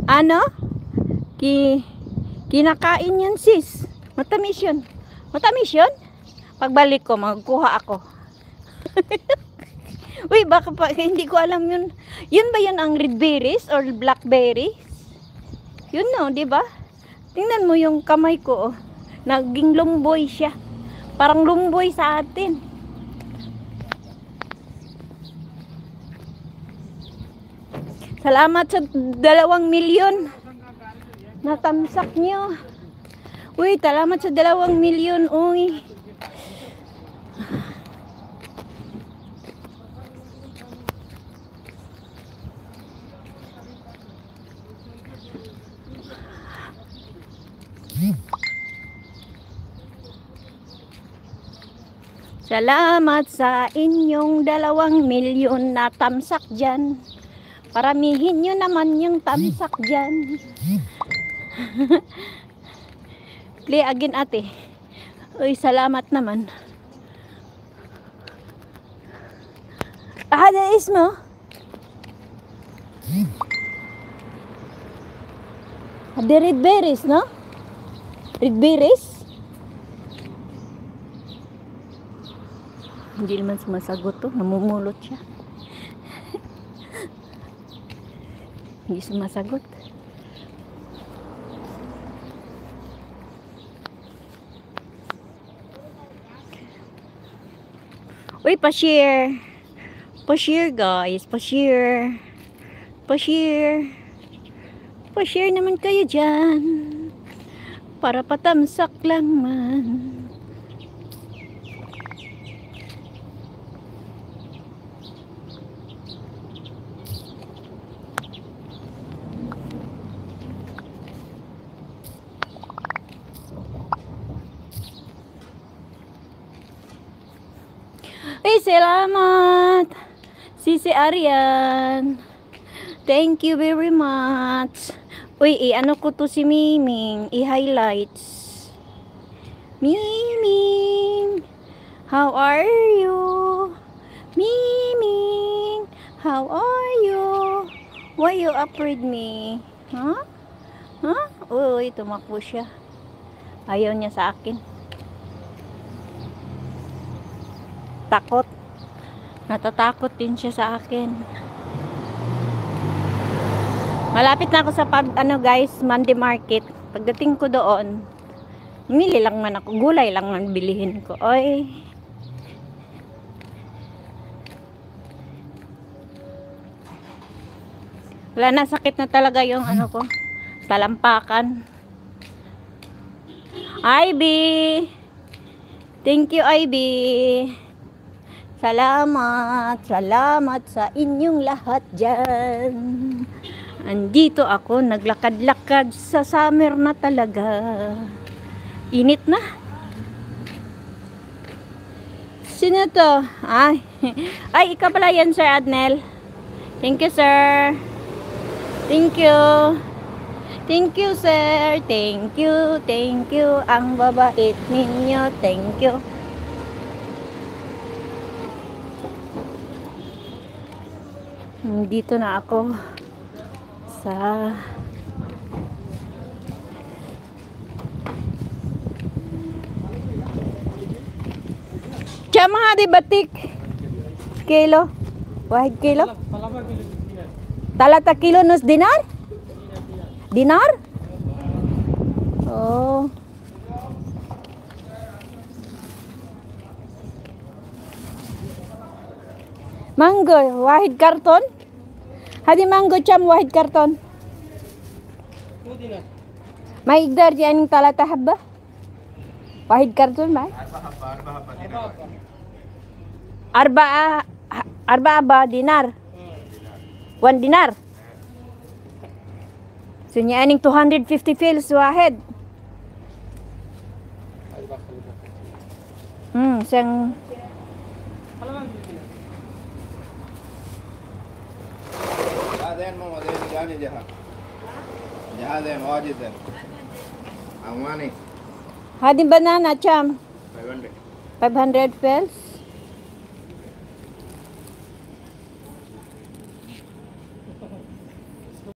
Ano? Kinakain yan sis. Matamis yun. Matamis yun? Pagbalik ko, magkuha ako. Uy, baka pa, hindi ko alam yun. Yun ba yun ang red berries or blackberries? Yun no, di ba? Tingnan mo yung kamay ko, oh. Naging lumboy siya. Parang lumboy sa atin. Salamat sa 2 milyon. Natamsak nyo. Uy, salamat sa 2 milyon. Uy. Salamat sa inyong 2 milyon na tamsak dyan. Paramihin nyo naman yung tamsak dyan. Play again ate. Uy, salamat naman. Nais mo? Ada red berries, no? Red berries? Hindi naman sumasagot to. Namumulot siya. Hindi sumasagot. Uy, pa-share. Pa-share guys. Pa-share. Pa-share. Pa-share naman kayo dyan. Para patamsak lang man. Ay, salamat. Sisi Arian. Thank you very much. Uy, ano ko to si Miming. I-highlights. Miming. How are you? Miming. How are you? Why you afraid me? Huh? Huh? Uy, tumakbo siya. Ayaw niya sa akin. Takot. Natatakot din siya sa akin. Malapit na ako sa guys, Monday Market. Pagdating ko doon, mili lang man ako. Gulay lang man bilihin ko. Oy. Wala na, sakit na talaga yung ko. Talampakan. Ivy. Thank you, Ivy. Salamat, salamat sa inyong lahat dyan. Andito ako, naglakad-lakad sa summer na talaga. Init na. Sino to? Ay, ikaw pala yan, Sir Adnel. Thank you, sir. Thank you. Thank you, sir. Thank you, thank you. Ang babait ninyo. Thank you. Dito na ako sa Chama di batik kilo 1 kilo talata kilo nos dinar oh mango wahid karton hadi mango cham wahid karton may igdar diyan talata habba wahid karton ba arba dinar 1 dinar so niya aning 250 fils wahid siyang Hadi banana cham 500 fils